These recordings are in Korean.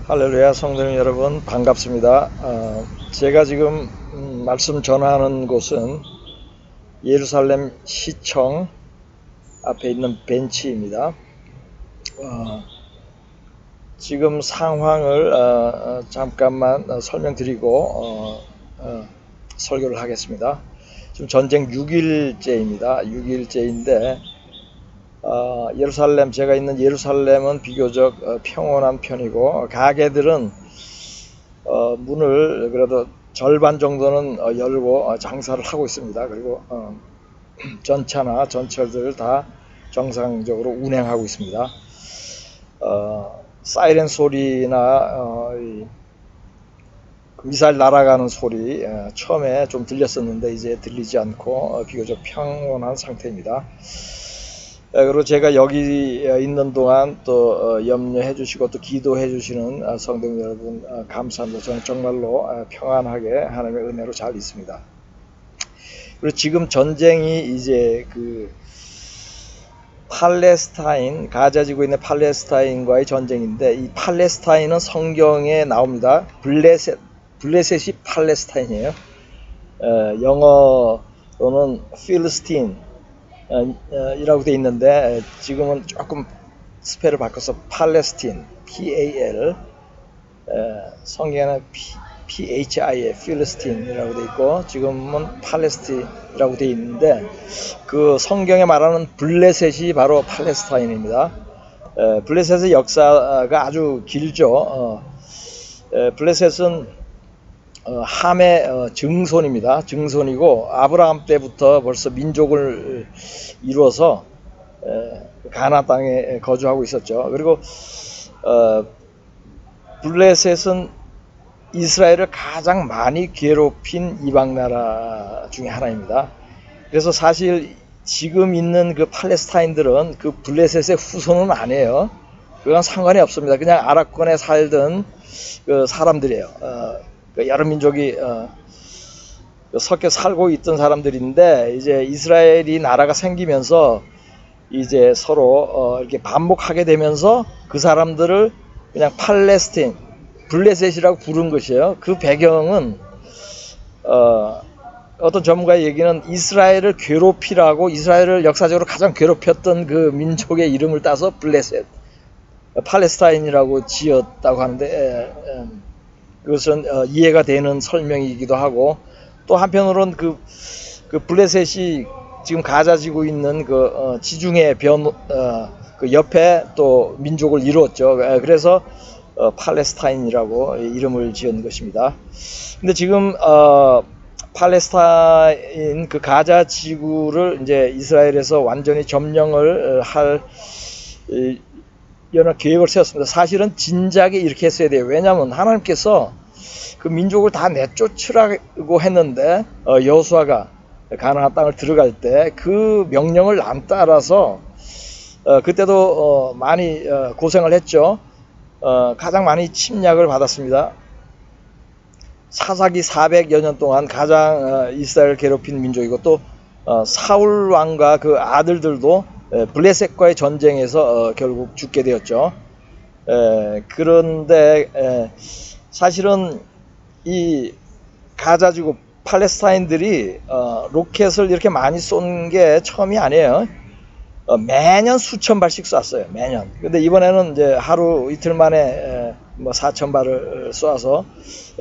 할렐루야 성도님 여러분 반갑습니다. 제가 지금 말씀 전하는 곳은 예루살렘 시청 앞에 있는 벤치입니다. 지금 상황을 잠깐만 설명드리고 설교를 하겠습니다. 지금 전쟁 6일째입니다. 6일째인데 예루살렘, 제가 있는 예루살렘은 비교적 평온한 편이고 가게들은 문을 그래도 절반 정도는 열고 장사를 하고 있습니다. 그리고 전차나 전철들 다 정상적으로 운행하고 있습니다. 사이렌 소리나 미사일 날아가는 소리 처음에 좀 들렸었는데 이제 들리지 않고 비교적 평온한 상태입니다. 그리고 제가 여기 있는 동안 또 염려해 주시고 또 기도해 주시는 성도 여러분 감사합니다. 저는 정말로 평안하게 하나님의 은혜로 잘 있습니다. 그리고 지금 전쟁이 이제 그 팔레스타인, 가자 지구에 있는 팔레스타인과의 전쟁인데 이 팔레스타인은 성경에 나옵니다. 블레셋이 팔레스타인이에요. 영어로는 필리스틴 이라고 돼 있는데 지금은 조금 스펠을 바꿔서 팔레스틴 PAL 성경에는 PHI에 필리스틴이라고 돼 있고 지금은 팔레스틴이라고 돼 있는데 그 성경에 말하는 블레셋이 바로 팔레스타인입니다. 블레셋의 역사가 아주 길죠. 블레셋은 함의 증손입니다. 증손이고 아브라함 때부터 벌써 민족을 이루어서 가나안 땅에 거주하고 있었죠. 그리고 블레셋은 이스라엘을 가장 많이 괴롭힌 이방 나라 중에 하나입니다. 그래서 사실 지금 있는 그 팔레스타인들은 그 블레셋의 후손은 아니에요. 그건 상관이 없습니다. 그냥 아랍권에 살던 그 사람들이에요. 여러 민족이 섞여 살고 있던 사람들인데 이제 이스라엘이 나라가 생기면서 이제 서로 이렇게 반목하게 되면서 그 사람들을 그냥 팔레스틴, 블레셋이라고 부른 것이에요. 그 배경은 어떤 전문가의 얘기는 이스라엘을 괴롭히라고 이스라엘을 역사적으로 가장 괴롭혔던 그 민족의 이름을 따서 블레셋, 팔레스타인이라고 지었다고 하는데 그것은 이해가 되는 설명이기도 하고 또 한편으로는 그 블레셋이 지금 가자 지구 있는 그 지중해 그 옆에 또 민족을 이루었죠. 그래서 팔레스타인이라고 이름을 지은 것입니다. 근데 지금 팔레스타인 그 가자 지구를 이제 이스라엘에서 완전히 점령을 할 여러 계획을 세웠습니다. 사실은 진작에 이렇게 했어야 돼요. 왜냐하면 하나님께서 그 민족을 다 내쫓으라고 했는데 여호수아가 가나안 땅을 들어갈 때 그 명령을 안 따라서 그때도 많이 고생을 했죠. 가장 많이 침략을 받았습니다. 사사기 400여 년 동안 가장 이스라엘을 괴롭힌 민족이고 또 사울 왕과 그 아들들도 블레셋과의 전쟁에서 결국 죽게 되었죠. 그런데 사실은 이 가자지구 팔레스타인들이 로켓을 이렇게 많이 쏜 게 처음이 아니에요. 매년 수천 발씩 쐈어요. 매년. 근데 이번에는 이제 하루 이틀 만에 4,000발을 쏴서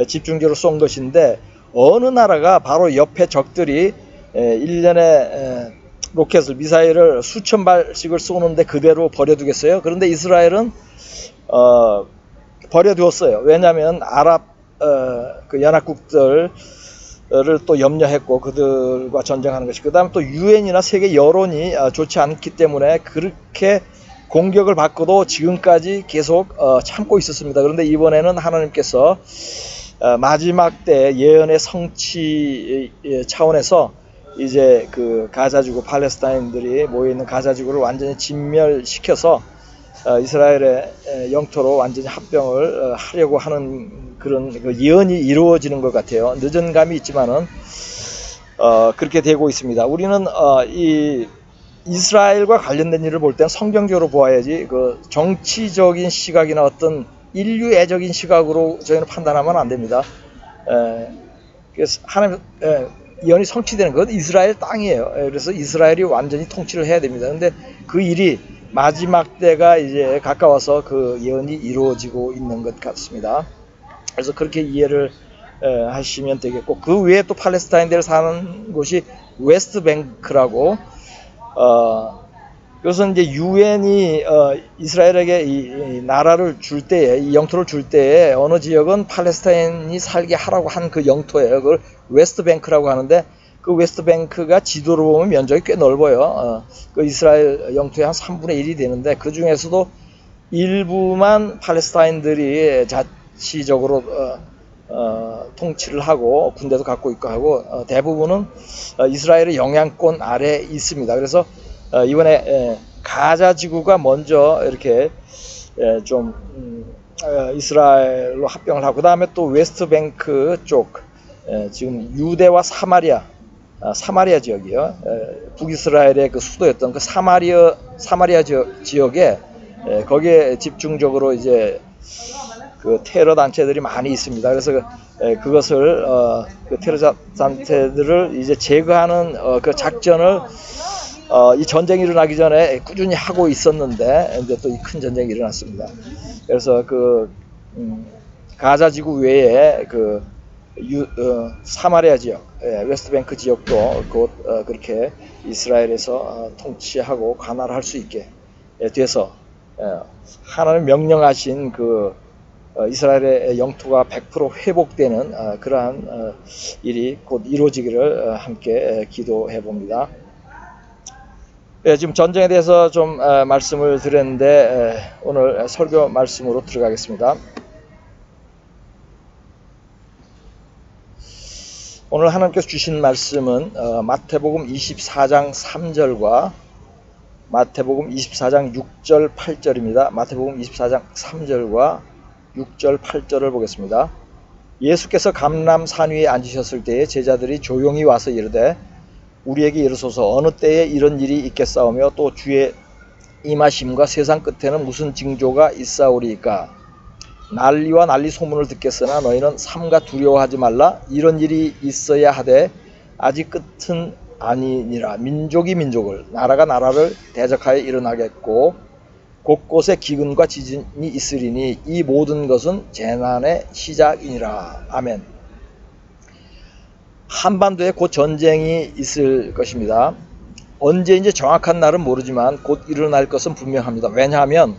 집중적으로 쏜 것인데 어느 나라가 바로 옆에 적들이 1년에 로켓을 미사일을 수천 발씩을 쏘는데 그대로 버려두겠어요? 그런데 이스라엘은 버려두었어요. 왜냐하면 아랍 그 연합국들을 또 염려했고 그들과 전쟁하는 것이 그 다음 또 유엔이나 세계 여론이 좋지 않기 때문에 그렇게 공격을 받고도 지금까지 계속 참고 있었습니다. 그런데 이번에는 하나님께서 마지막 때 예언의 성취 차원에서 이제 그 가자지구 팔레스타인들이 모여있는 가자지구를 완전히 진멸시켜서 이스라엘의 영토로 완전히 합병을 하려고 하는 그런 그 예언이 이루어지는 것 같아요. 늦은 감이 있지만은 그렇게 되고 있습니다. 우리는 이 이스라엘과 관련된 일을 볼 땐 성경적으로 보아야지 그 정치적인 시각이나 어떤 인류애적인 시각으로 저희는 판단하면 안 됩니다. 그래서 하나님 예언이 성취되는 건 이스라엘 땅이에요. 그래서 이스라엘이 완전히 통치를 해야 됩니다. 근데 그 일이 마지막 때가 이제 가까워서 그 예언이 이루어지고 있는 것 같습니다. 그래서 그렇게 이해를 하시면 되겠고, 그 외에 또 팔레스타인들 사는 곳이 웨스트뱅크라고, 그것은 이제 유엔이 이스라엘에게 이 나라를 줄 때에, 이 영토를 줄 때에 어느 지역은 팔레스타인이 살게 하라고 한 그 영토예요. 그걸 웨스트뱅크라고 하는데, 그 웨스트뱅크가 지도로 보면 면적이 꽤 넓어요. 그 이스라엘 영토의 한 3분의 1이 되는데, 그 중에서도 일부만 팔레스타인들이 자치적으로 통치를 하고 군대도 갖고 있고 하고, 대부분은 이스라엘의 영향권 아래에 있습니다. 그래서 이번에 가자 지구가 먼저 이렇게 좀 이스라엘로 합병을 하고, 그 다음에 또 웨스트뱅크 쪽, 지금 유대와 사마리아 지역이요. 북이스라엘의 그 수도였던 그 사마리아 지역에, 거기에 집중적으로 이제 그 테러 단체들이 많이 있습니다. 그래서 그것을 그 테러 단체들을 이제 제거하는 그 작전을 이 전쟁이 일어나기 전에 꾸준히 하고 있었는데, 이제 또 이 큰 전쟁이 일어났습니다. 그래서 그 가자 지구 외에 그 사마리아 지역, 웨스트뱅크 지역도 곧 그렇게 이스라엘에서 통치하고 관할을 할 수 있게 돼서, 하나님 명령하신 그 이스라엘의 영토가 100% 회복되는 그러한 일이 곧 이루어지기를 함께 기도해 봅니다. 지금 전쟁에 대해서 좀 말씀을 드렸는데, 오늘 설교 말씀으로 들어가겠습니다. 오늘 하나님께서 주신 말씀은 마태복음 24장 3절과 마태복음 24장 6절 8절입니다. 마태복음 24장 3절과 6절 8절을 보겠습니다. 예수께서 감람산 위에 앉으셨을 때에 제자들이 조용히 와서 이르되 우리에게 이르소서 어느 때에 이런 일이 있겠사오며 또 주의 임하심과 세상 끝에는 무슨 징조가 있사오리이까. 난리와 난리 소문을 듣겠으나 너희는 삼가 두려워하지 말라. 이런 일이 있어야 하되 아직 끝은 아니니라. 민족이 민족을, 나라가 나라를 대적하여 일어나겠고 곳곳에 기근과 지진이 있으리니 이 모든 것은 재난의 시작이니라. 아멘. 한반도에 곧 전쟁이 있을 것입니다. 언제인지 정확한 날은 모르지만 곧 일어날 것은 분명합니다. 왜냐하면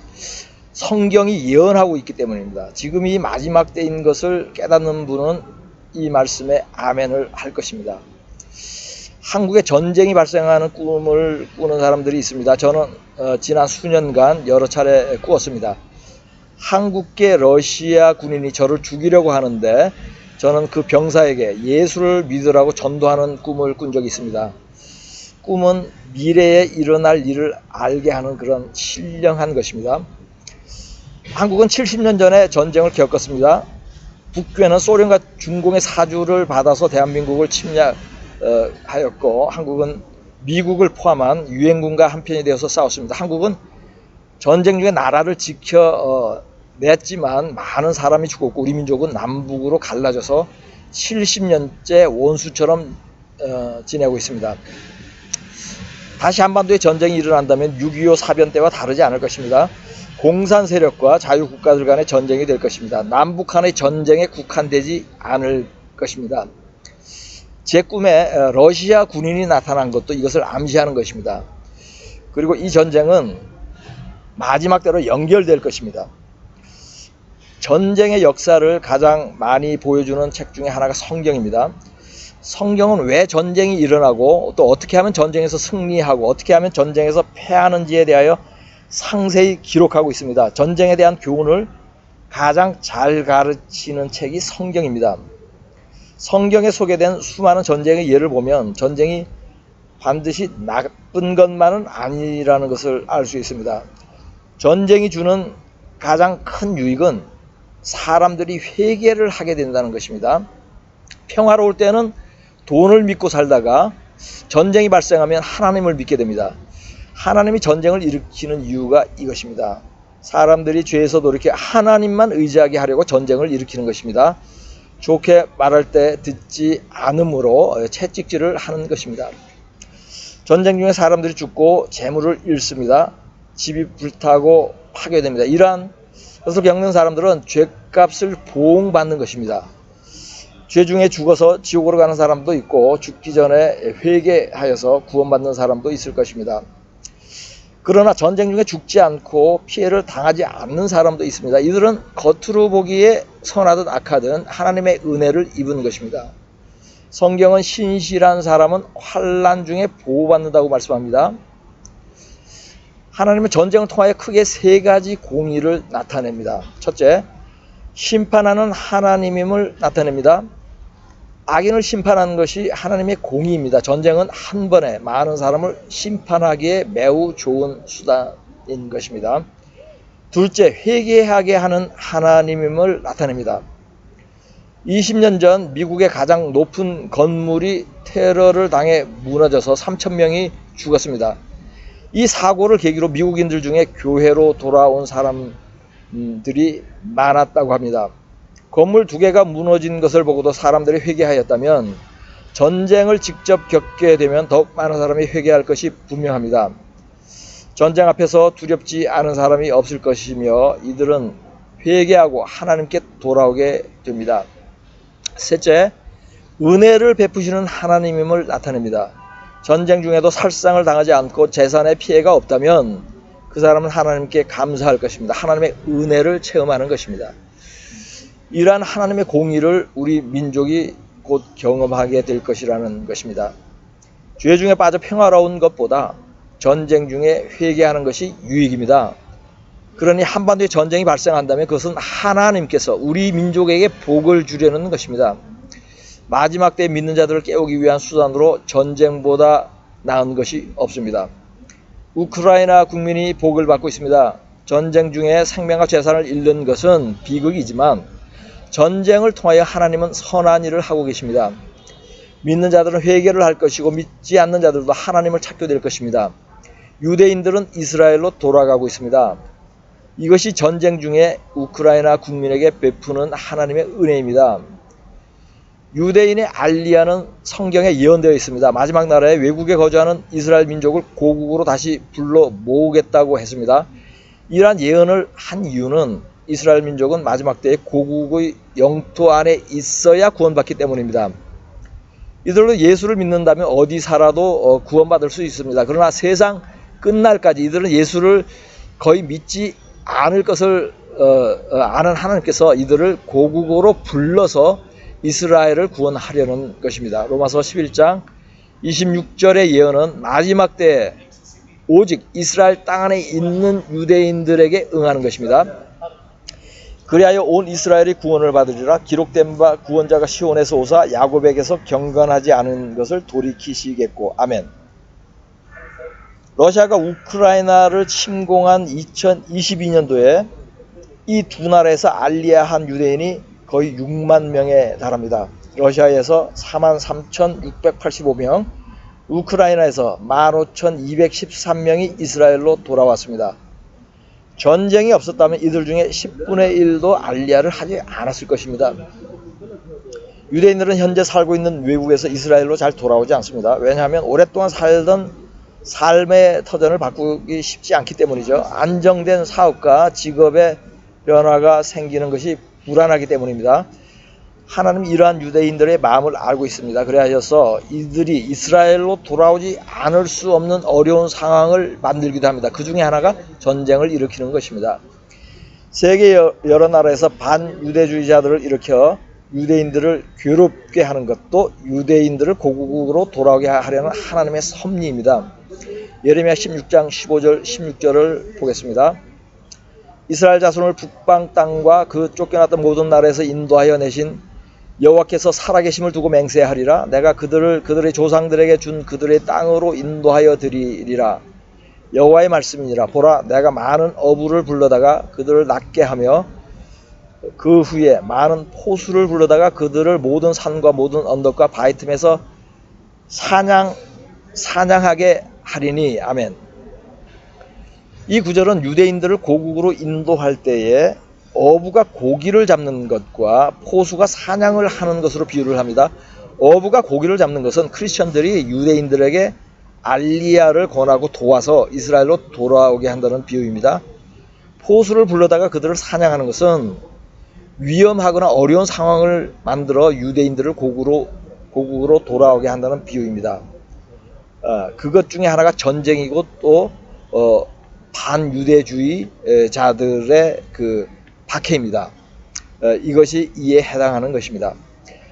성경이 예언하고 있기 때문입니다. 지금 이 마지막 때인 것을 깨닫는 분은 이 말씀에 아멘을 할 것입니다. 한국에 전쟁이 발생하는 꿈을 꾸는 사람들이 있습니다. 저는 지난 수년간 여러 차례 꾸었습니다. 한국계 러시아 군인이 저를 죽이려고 하는데 저는 그 병사에게 예수를 믿으라고 전도하는 꿈을 꾼 적이 있습니다. 꿈은 미래에 일어날 일을 알게 하는 그런 신령한 것입니다. 한국은 70년 전에 전쟁을 겪었습니다. 북괴는 소련과 중공의 사주를 받아서 대한민국을 침략하였고, 한국은 미국을 포함한 유엔군과 한편이 되어서 싸웠습니다. 한국은 전쟁 중에 나라를 지켜냈지만 많은 사람이 죽었고, 우리 민족은 남북으로 갈라져서 70년째 원수처럼 지내고 있습니다. 다시 한반도에 전쟁이 일어난다면 6.25 사변 때와 다르지 않을 것입니다. 공산 세력과 자유국가들 간의 전쟁이 될 것입니다. 남북한의 전쟁에 국한되지 않을 것입니다. 제 꿈에 러시아 군인이 나타난 것도 이것을 암시하는 것입니다. 그리고 이 전쟁은 마지막 때로 연결될 것입니다. 전쟁의 역사를 가장 많이 보여주는 책 중에 하나가 성경입니다. 성경은 왜 전쟁이 일어나고 또 어떻게 하면 전쟁에서 승리하고 어떻게 하면 전쟁에서 패하는지에 대하여 상세히 기록하고 있습니다. 전쟁에 대한 교훈을 가장 잘 가르치는 책이 성경입니다. 성경에 소개된 수많은 전쟁의 예를 보면 전쟁이 반드시 나쁜 것만은 아니라는 것을 알 수 있습니다. 전쟁이 주는 가장 큰 유익은 사람들이 회개를 하게 된다는 것입니다. 평화로울 때는 돈을 믿고 살다가 전쟁이 발생하면 하나님을 믿게 됩니다. 하나님이 전쟁을 일으키는 이유가 이것입니다. 사람들이 죄에서 돌이켜 하나님만 의지하게 하려고 전쟁을 일으키는 것입니다. 좋게 말할 때 듣지 않음으로 채찍질을 하는 것입니다. 전쟁 중에 사람들이 죽고 재물을 잃습니다. 집이 불타고 파괴됩니다. 이러한 것을 겪는 사람들은 죄값을 보응받는 것입니다. 죄 중에 죽어서 지옥으로 가는 사람도 있고 죽기 전에 회개하여서 구원받는 사람도 있을 것입니다. 그러나 전쟁 중에 죽지 않고 피해를 당하지 않는 사람도 있습니다. 이들은 겉으로 보기에 선하든 악하든 하나님의 은혜를 입은 것입니다. 성경은 신실한 사람은 환난 중에 보호받는다고 말씀합니다. 하나님은 전쟁을 통하여 크게 세 가지 공의를 나타냅니다. 첫째, 심판하는 하나님임을 나타냅니다. 악인을 심판하는 것이 하나님의 공의입니다. 전쟁은 한 번에 많은 사람을 심판하기에 매우 좋은 수단인 것입니다. 둘째, 회개하게 하는 하나님임을 나타냅니다. 20년 전 미국의 가장 높은 건물이 테러를 당해 무너져서 3,000명이 죽었습니다. 이 사고를 계기로 미국인들 중에 교회로 돌아온 사람들이 많았다고 합니다. 건물 2개가 무너진 것을 보고도 사람들이 회개하였다면 전쟁을 직접 겪게 되면 더욱 많은 사람이 회개할 것이 분명합니다. 전쟁 앞에서 두렵지 않은 사람이 없을 것이며 이들은 회개하고 하나님께 돌아오게 됩니다. 셋째, 은혜를 베푸시는 하나님임을 나타냅니다. 전쟁 중에도 살상을 당하지 않고 재산에 피해가 없다면 그 사람은 하나님께 감사할 것입니다. 하나님의 은혜를 체험하는 것입니다. 이러한 하나님의 공의를 우리 민족이 곧 경험하게 될 것이라는 것입니다. 죄 중에 빠져 평화로운 것보다 전쟁 중에 회개하는 것이 유익입니다. 그러니 한반도에 전쟁이 발생한다면 그것은 하나님께서 우리 민족에게 복을 주려는 것입니다. 마지막 때 믿는 자들을 깨우기 위한 수단으로 전쟁보다 나은 것이 없습니다. 우크라이나 국민이 복을 받고 있습니다. 전쟁 중에 생명과 재산을 잃는 것은 비극이지만 전쟁을 통하여 하나님은 선한 일을 하고 계십니다. 믿는 자들은 회개를 할 것이고 믿지 않는 자들도 하나님을 찾게 될 것입니다. 유대인들은 이스라엘로 돌아가고 있습니다. 이것이 전쟁 중에 우크라이나 국민에게 베푸는 하나님의 은혜입니다. 유대인의 알리야는 성경에 예언되어 있습니다. 마지막 날에 외국에 거주하는 이스라엘 민족을 고국으로 다시 불러 모으겠다고 했습니다. 이러한 예언을 한 이유는 이스라엘 민족은 마지막 때에 고국의 영토 안에 있어야 구원받기 때문입니다. 이들도 예수를 믿는다면 어디 살아도 구원받을 수 있습니다. 그러나 세상 끝날까지 이들은 예수를 거의 믿지 않을 것을 아는 하나님께서 이들을 고국으로 불러서 이스라엘을 구원하려는 것입니다. 로마서 11장 26절의 예언은 마지막 때에 오직 이스라엘 땅 안에 있는 유대인들에게 응하는 것입니다. 그리하여 온 이스라엘이 구원을 받으리라. 기록된 바 구원자가 시온에서 오사 야곱에게서 경건하지 않은 것을 돌이키시겠고. 아멘. 러시아가 우크라이나를 침공한 2022년도에 이 두 나라에서 알리야한 유대인이 거의 6만 명에 달합니다. 러시아에서 43,685명, 우크라이나에서 15,213명이 이스라엘로 돌아왔습니다. 전쟁이 없었다면 이들 중에 10분의 1도 알리야를 하지 않았을 것입니다. 유대인들은 현재 살고 있는 외국에서 이스라엘로 잘 돌아오지 않습니다. 왜냐하면 오랫동안 살던 삶의 터전을 바꾸기 쉽지 않기 때문이죠. 안정된 사업과 직업의 변화가 생기는 것이 불안하기 때문입니다. 하나님은 이러한 유대인들의 마음을 알고 있습니다. 그래서 이들이 이스라엘로 돌아오지 않을 수 없는 어려운 상황을 만들기도 합니다. 그 중에 하나가 전쟁을 일으키는 것입니다. 세계 여러 나라에서 반유대주의자들을 일으켜 유대인들을 괴롭게 하는 것도 유대인들을 고국으로 돌아오게 하려는 하나님의 섭리입니다. 예레미야 16장 15절 16절을 보겠습니다. 이스라엘 자손을 북방 땅과 그 쫓겨났던 모든 나라에서 인도하여 내신 여호와께서 살아계심을 두고 맹세하리라. 내가 그들의 조상들에게 준 그들의 땅으로 인도하여 드리리라. 여호와의 말씀이니라. 보라, 내가 많은 어부를 불러다가 그들을 낫게 하며 그 후에 많은 포수를 불러다가 그들을 모든 산과 모든 언덕과 바위 틈에서 사냥하게 하리니. 아멘. 이 구절은 유대인들을 고국으로 인도할 때에 어부가 고기를 잡는 것과 포수가 사냥을 하는 것으로 비유를 합니다. 어부가 고기를 잡는 것은 크리스천들이 유대인들에게 알리야를 권하고 도와서 이스라엘로 돌아오게 한다는 비유입니다. 포수를 불러다가 그들을 사냥하는 것은 위험하거나 어려운 상황을 만들어 유대인들을 고국으로 돌아오게 한다는 비유입니다. 그것 중에 하나가 전쟁이고 또 반유대주의자들의 그 박해입니다. 이것이 이에 해당하는 것입니다.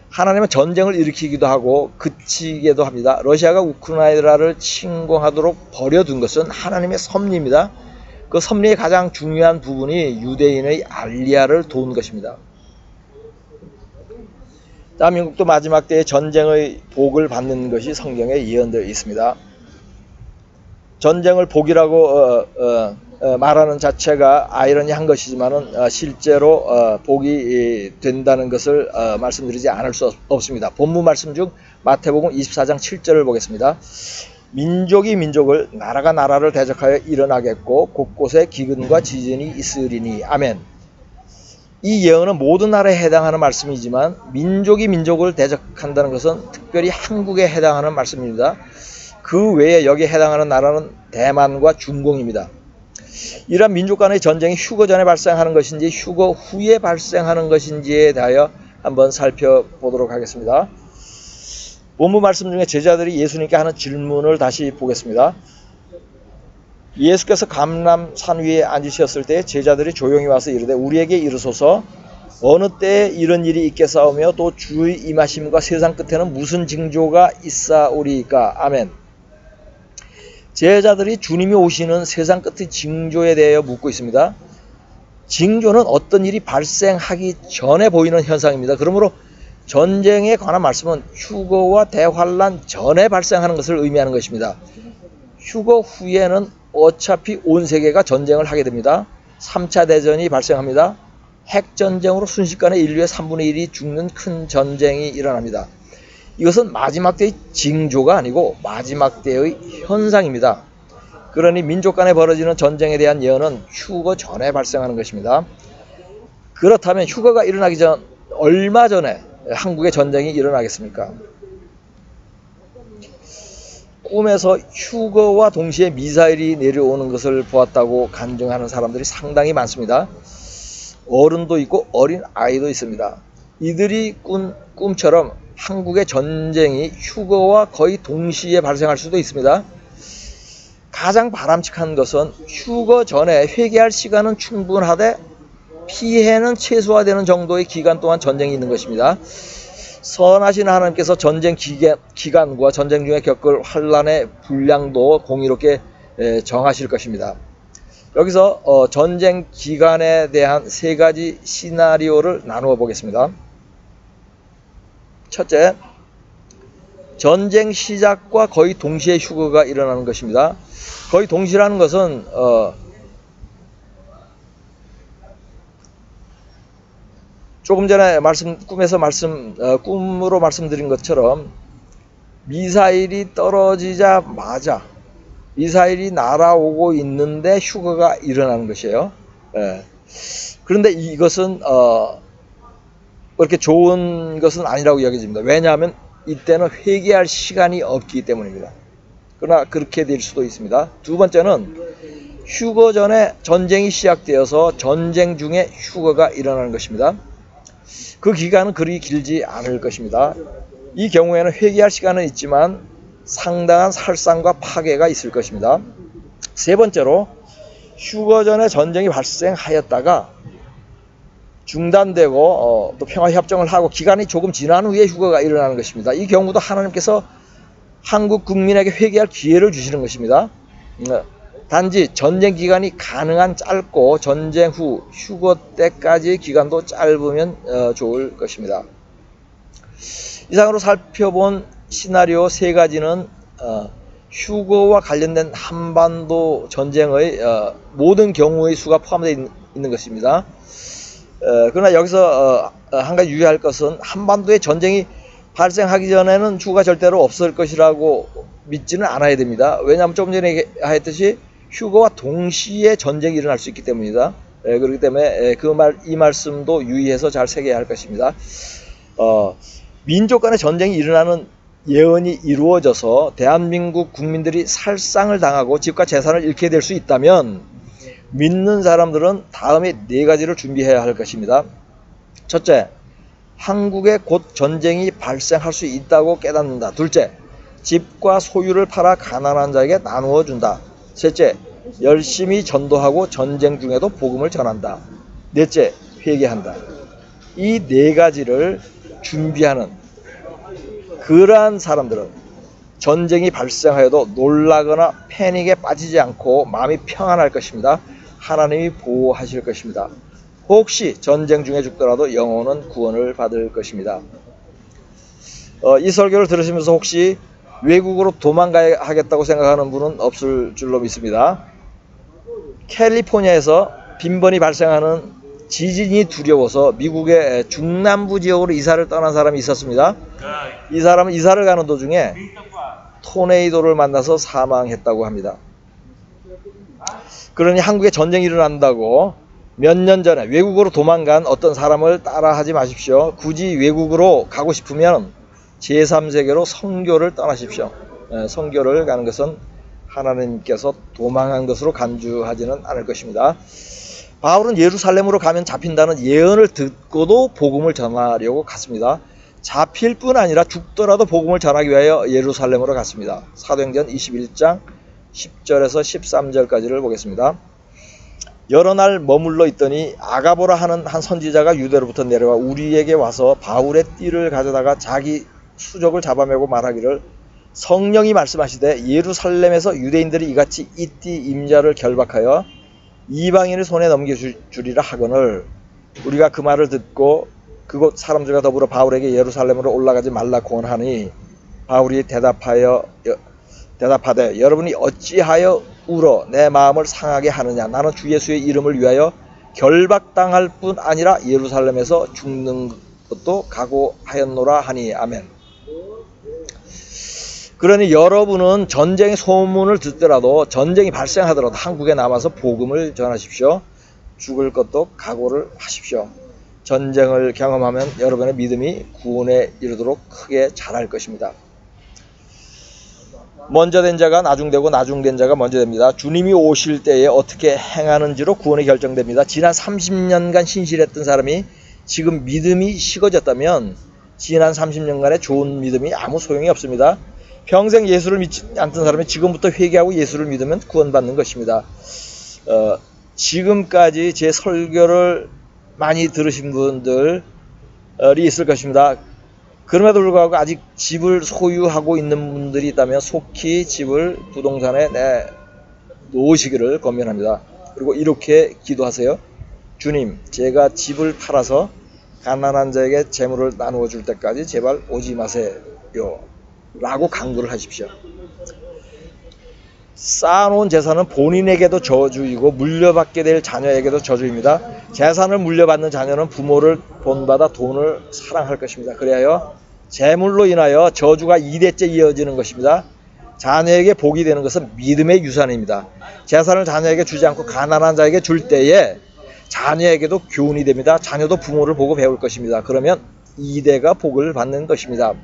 하나님은 전쟁을 일으키기도 하고 그치게도 합니다. 러시아가 우크라이나를 침공하도록 버려둔 것은 하나님의 섭리입니다. 그 섭리의 가장 중요한 부분이 유대인의 알리야를 도운 것입니다. 대한민국도 마지막 때에 전쟁의 복을 받는 것이 성경에 예언되어 있습니다. 전쟁을 복이라고 말하는 자체가 아이러니한 것이지만은 실제로 복이 된다는 것을 말씀드리지 않을 수 없습니다. 본문 말씀 중 마태복음 24장 7절을 보겠습니다. 민족이 민족을, 나라가 나라를 대적하여 일어나겠고 곳곳에 기근과 지진이 있으리니. 아멘. 이 예언은 모든 나라에 해당하는 말씀이지만 민족이 민족을 대적한다는 것은 특별히 한국에 해당하는 말씀입니다. 그 외에 여기에 해당하는 나라는 대만과 중공입니다. 이러한 민족 간의 전쟁이 휴거 전에 발생하는 것인지 휴거 후에 발생하는 것인지에 대하여 한번 살펴보도록 하겠습니다. 본문 말씀 중에 제자들이 예수님께 하는 질문을 다시 보겠습니다. 예수께서 감람산 위에 앉으셨을 때 제자들이 조용히 와서 이르되 우리에게 이르소서 어느 때에 이런 일이 있겠사오며 또 주의 임하심과 세상 끝에는 무슨 징조가 있사오리이까. 아멘. 제자들이 주님이 오시는 세상 끝의 징조에 대하여 묻고 있습니다. 징조는 어떤 일이 발생하기 전에 보이는 현상입니다. 그러므로 전쟁에 관한 말씀은 휴거와 대환란 전에 발생하는 것을 의미하는 것입니다. 휴거 후에는 어차피 온 세계가 전쟁을 하게 됩니다. 3차 대전이 발생합니다. 핵전쟁으로 순식간에 인류의 3분의 1이 죽는 큰 전쟁이 일어납니다. 이것은 마지막 때의 징조가 아니고 마지막 때의 현상입니다. 그러니 민족 간에 벌어지는 전쟁에 대한 예언은 휴거 전에 발생하는 것입니다. 그렇다면 휴거가 일어나기 전 얼마 전에 한국에 전쟁이 일어나겠습니까? 꿈에서 휴거와 동시에 미사일이 내려오는 것을 보았다고 간증하는 사람들이 상당히 많습니다. 어른도 있고 어린 아이도 있습니다. 이들이 꾼 꿈처럼 한국의 전쟁이 휴거와 거의 동시에 발생할 수도 있습니다. 가장 바람직한 것은 휴거 전에 회개할 시간은 충분하되 피해는 최소화되는 정도의 기간 동안 전쟁이 있는 것입니다. 선하신 하나님께서 전쟁 기간과 전쟁 중에 겪을 환란의 분량도 공의롭게 정하실 것입니다. 여기서 전쟁 기간에 대한 세 가지 시나리오를 나누어 보겠습니다. 첫째, 전쟁 시작과 거의 동시에 휴거가 일어나는 것입니다. 거의 동시라는 것은 조금 전에 꿈으로 말씀드린 것처럼 미사일이 떨어지자마자 미사일이 날아오고 있는데 휴거가 일어나는 것이에요. 그런데 이것은 그렇게 좋은 것은 아니라고 여겨집니다. 왜냐하면 이때는 회개할 시간이 없기 때문입니다. 그러나 그렇게 될 수도 있습니다. 두 번째는 휴거 전에 전쟁이 시작되어서 전쟁 중에 휴거가 일어나는 것입니다. 그 기간은 그리 길지 않을 것입니다. 이 경우에는 회개할 시간은 있지만 상당한 살상과 파괴가 있을 것입니다. 세 번째로 휴거 전에 전쟁이 발생하였다가 중단되고 또 평화협정을 하고 기간이 조금 지난 후에 휴거가 일어나는 것입니다. 이 경우도 하나님께서 한국 국민에게 회개할 기회를 주시는 것입니다. 단지 전쟁 기간이 가능한 짧고 전쟁 후 휴거 때까지의 기간도 짧으면 좋을 것입니다. 이상으로 살펴본 시나리오 세 가지는 휴거와 관련된 한반도 전쟁의 모든 경우의 수가 포함되어 있는 것입니다. 그러나 여기서 한 가지 유의할 것은 한반도에 전쟁이 발생하기 전에는 휴가 절대로 없을 것이라고 믿지는 않아야 됩니다. 왜냐하면 조금 전에 얘기했듯이 휴거와 동시에 전쟁이 일어날 수 있기 때문이다. 그렇기 때문에 이 말씀도 유의해서 잘 새겨야 할 것입니다. 민족 간의 전쟁이 일어나는 예언이 이루어져서 대한민국 국민들이 살상을 당하고 집과 재산을 잃게 될 수 있다면 믿는 사람들은 다음에 4가지를 준비해야 할 것입니다. 첫째, 한국에 곧 전쟁이 발생할 수 있다고 깨닫는다. 둘째, 집과 소유를 팔아 가난한 자에게 나누어 준다. 셋째, 열심히 전도하고 전쟁 중에도 복음을 전한다. 넷째, 회개한다. 이 4가지를 준비하는 그러한 사람들은 전쟁이 발생하여도 놀라거나 패닉에 빠지지 않고 마음이 평안할 것입니다. 하나님이 보호하실 것입니다. 혹시 전쟁 중에 죽더라도 영혼은 구원을 받을 것입니다. 이 설교를 들으시면서 혹시 외국으로 도망가야 하겠다고 생각하는 분은 없을 줄로 믿습니다. 캘리포니아에서 빈번히 발생하는 지진이 두려워서 미국의 중남부 지역으로 이사를 떠난 사람이 있었습니다. 이 사람은 이사를 가는 도중에 토네이도를 만나서 사망했다고 합니다. 그러니 한국에 전쟁이 일어난다고 몇 년 전에 외국으로 도망간 어떤 사람을 따라하지 마십시오. 굳이 외국으로 가고 싶으면 제3세계로 선교를 떠나십시오. 선교를 가는 것은 하나님께서 도망한 것으로 간주하지는 않을 것입니다. 바울은 예루살렘으로 가면 잡힌다는 예언을 듣고도 복음을 전하려고 갔습니다. 잡힐 뿐 아니라 죽더라도 복음을 전하기 위하여 예루살렘으로 갔습니다. 사도행전 21장 10절에서 13절까지를 보겠습니다. 여러 날 머물러 있더니 아가보라 하는 한 선지자가 유대로부터 내려와 우리에게 와서 바울의 띠를 가져다가 자기 수족을 잡아매고 말하기를 성령이 말씀하시되 예루살렘에서 유대인들이 이같이 이 띠 임자를 결박하여 이방인의 손에 넘겨주리라 하거늘 우리가 그 말을 듣고 그곳 사람들과 더불어 바울에게 예루살렘으로 올라가지 말라 권하니 바울이 대답하되 여러분이 어찌하여 울어 내 마음을 상하게 하느냐. 나는 주 예수의 이름을 위하여 결박당할 뿐 아니라 예루살렘에서 죽는 것도 각오하였노라 하니 아멘. 그러니 여러분은 전쟁의 소문을 듣더라도 전쟁이 발생하더라도 한국에 남아서 복음을 전하십시오. 죽을 것도 각오를 하십시오. 전쟁을 경험하면 여러분의 믿음이 구원에 이르도록 크게 자랄 것입니다. 먼저 된 자가 나중되고 나중된 자가 먼저 됩니다. 주님이 오실 때에 어떻게 행하는지로 구원이 결정됩니다. 지난 30년간 신실했던 사람이 지금 믿음이 식어졌다면 지난 30년간의 좋은 믿음이 아무 소용이 없습니다. 평생 예수를 믿지 않던 사람이 지금부터 회개하고 예수를 믿으면 구원받는 것입니다. 지금까지 제 설교를 많이 들으신 분들이 있을 것입니다. 그럼에도 불구하고 아직 집을 소유하고 있는 분들이 있다면 속히 집을 부동산에 내놓으시기를 권면합니다. 그리고 이렇게 기도하세요. 주님, 제가 집을 팔아서 가난한 자에게 재물을 나누어 줄 때까지 제발 오지 마세요 라고 간구를 하십시오. 쌓아놓은 재산은 본인에게도 저주이고 물려받게 될 자녀에게도 저주입니다. 재산을 물려받는 자녀는 부모를 본받아 돈을 사랑할 것입니다. 그래야 재물로 인하여 저주가 2대째 이어지는 것입니다. 자녀에게 복이 되는 것은 믿음의 유산입니다. 재산을 자녀에게 주지 않고 가난한 자에게 줄 때에 자녀에게도 교훈이 됩니다. 자녀도 부모를 보고 배울 것입니다. 그러면 2대가 복을 받는 것입니다.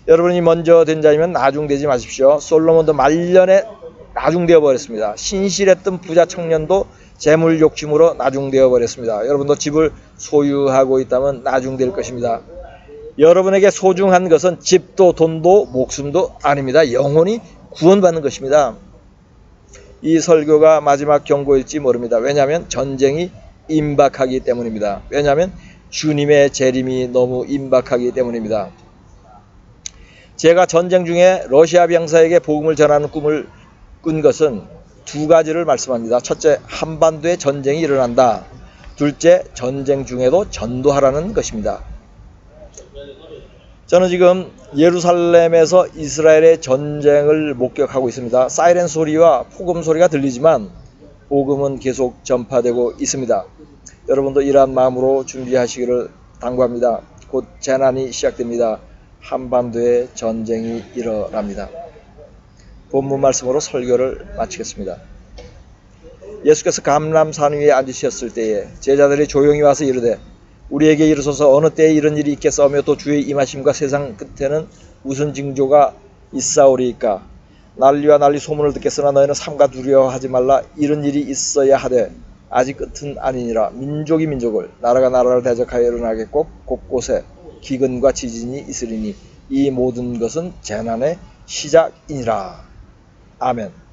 여러분이 먼저 된 자이면 나중되지 마십시오. 솔로몬도 말년에 나중되어 버렸습니다. 신실했던 부자 청년도 재물 욕심으로 나중되어 버렸습니다. 여러분도 집을 소유하고 있다면 나중될 것입니다. 여러분에게 소중한 것은 집도 돈도 목숨도 아닙니다. 영혼이 구원받는 것입니다. 이 설교가 마지막 경고일지 모릅니다. 왜냐하면 전쟁이 임박하기 때문입니다. 왜냐하면 주님의 재림이 너무 임박하기 때문입니다. 제가 전쟁 중에 러시아 병사에게 복음을 전하는 꿈을 꾼 것은 2가지를 말씀합니다. 첫째, 한반도에 전쟁이 일어난다. 둘째, 전쟁 중에도 전도하라는 것입니다. 저는 지금 예루살렘에서 이스라엘의 전쟁을 목격하고 있습니다. 사이렌 소리와 폭음 소리가 들리지만 복음은 계속 전파되고 있습니다. 여러분도 이러한 마음으로 준비하시기를 당부합니다. 곧 재난이 시작됩니다. 한반도에 전쟁이 일어납니다. 본문 말씀으로 설교를 마치겠습니다. 예수께서 감람산 위에 앉으셨을 때에 제자들이 조용히 와서 이르되 우리에게 이르소서 어느 때에 이런 일이 있겠사오며 또 주의 임하심과 세상 끝에는 무슨 징조가 있사오리이까. 난리와 난리 소문을 듣겠으나 너희는 삼가 두려워하지 말라. 이런 일이 있어야 하되 아직 끝은 아니니라. 민족이 민족을 나라가 나라를 대적하여 일어나겠고 곳곳에 기근과 지진이 있으리니 이 모든 것은 재난의 시작이니라. 아멘.